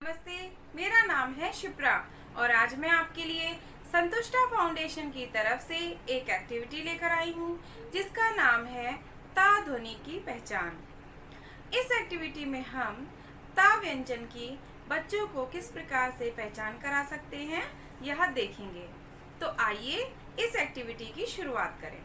नमस्ते, मेरा नाम है शिप्रा और आज मैं आपके लिए संतुष्टा फाउंडेशन की तरफ से एक एक्टिविटी लेकर आई हूँ जिसका नाम है ता ध्वनि की पहचान। इस एक्टिविटी में हम ता व्यंजन की बच्चों को किस प्रकार से पहचान करा सकते हैं यह देखेंगे। तो आइए इस एक्टिविटी की शुरुआत करें।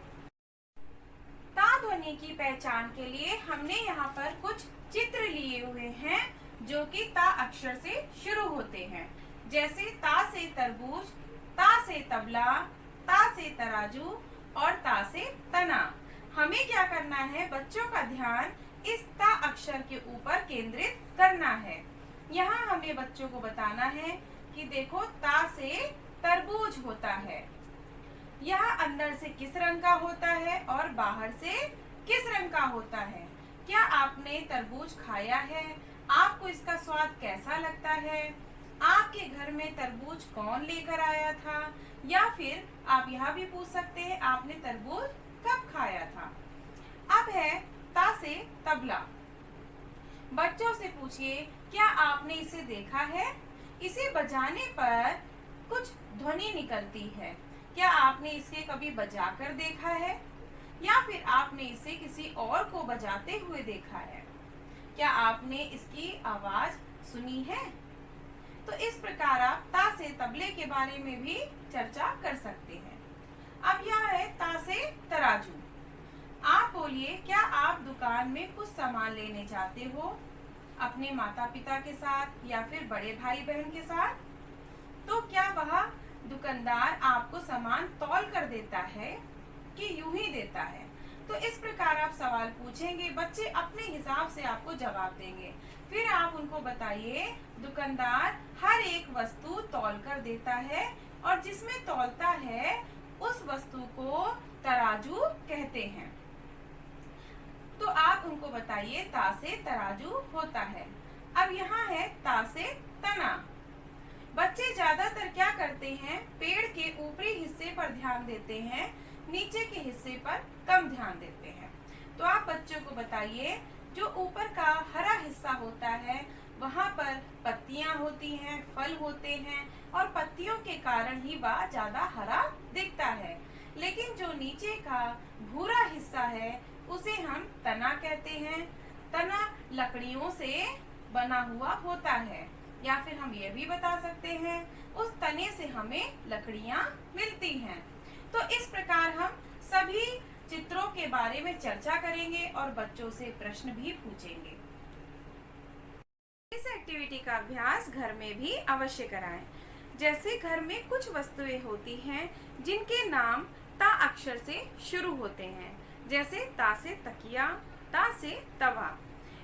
ता ध्वनि की पहचान के लिए हमने यहाँ पर कुछ चित्र लिए हुए हैं जो कि ता अक्षर से शुरू होते हैं, जैसे ता से तरबूज, ता से तबला, ता से तराजू और ता से तना। हमें क्या करना है, बच्चों का ध्यान इस ता अक्षर के ऊपर केंद्रित करना है। यहाँ हमें बच्चों को बताना है कि देखो ता से तरबूज होता है, यह अंदर से किस रंग का होता है और बाहर से किस रंग का होता है। क्या आपने तरबूज खाया है? आपको इसका स्वाद कैसा लगता है? आपके घर में तरबूज कौन लेकर आया था? या फिर आप यह भी पूछ सकते हैं आपने तरबूज कब खाया था। अब है ता से तबला। बच्चों से पूछिए, क्या आपने इसे देखा है? इसे बजाने पर कुछ ध्वनि निकलती है। क्या आपने इसे कभी बजाकर देखा है या फिर आपने इसे किसी और को बजाते हुए देखा है? क्या आपने इसकी आवाज सुनी है? तो इस प्रकार आप ता से तबले के बारे में भी चर्चा कर सकते हैं। अब यह है ता से तराजू। आप बोलिए, क्या आप दुकान में कुछ सामान लेने जाते हो अपने माता पिता के साथ या फिर बड़े भाई बहन के साथ? तो क्या वह दुकानदार आपको सामान तौल कर देता है कि यूं ही देता है? तो इस प्रकार आप सवाल पूछेंगे, बच्चे अपने हिसाब से आपको जवाब देंगे। फिर आप उनको बताइए, दुकानदार हर एक वस्तु तौल कर देता है और जिसमें तौलता है उस वस्तु को तराजू कहते हैं। तो आप उनको बताइए ता से तराजू होता है। अब यहाँ है ता से तना। बच्चे ज्यादातर क्या करते हैं, पेड़ के ऊपरी हिस्से पर ध्यान देते हैं, नीचे के हिस्से पर कम ध्यान देते हैं। तो आप बच्चों को बताइए, जो ऊपर का हरा हिस्सा होता है वहाँ पर पत्तियां होती हैं, फल होते हैं और पत्तियों के कारण ही वह ज्यादा हरा दिखता है। लेकिन जो नीचे का भूरा हिस्सा है उसे हम तना कहते हैं। तना लकड़ियों से बना हुआ होता है, या फिर हम ये भी बता सकते हैं उस तने से हमें लकड़ियां मिलती हैं। तो इस प्रकार हम सभी चित्रों के बारे में चर्चा करेंगे और बच्चों से प्रश्न भी पूछेंगे। इस एक्टिविटी का अभ्यास घर में भी अवश्य कराएं। जैसे घर में कुछ वस्तुएं होती हैं जिनके नाम ता अक्षर से शुरू होते हैं, जैसे ता से तकिया, ता से तवा।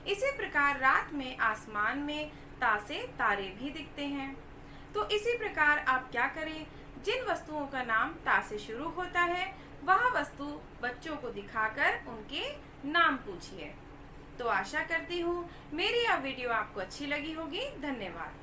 इसी प्रकार रात में आसमान में ता से तारे भी दिखते हैं। तो इसी प्रकार आप क्या करें, जिन वस्तुओं का नाम ता से शुरू होता है वह वस्तु बच्चों को दिखाकर उनके नाम पूछिए। तो आशा करती हूँ मेरी यह वीडियो आपको अच्छी लगी होगी। धन्यवाद।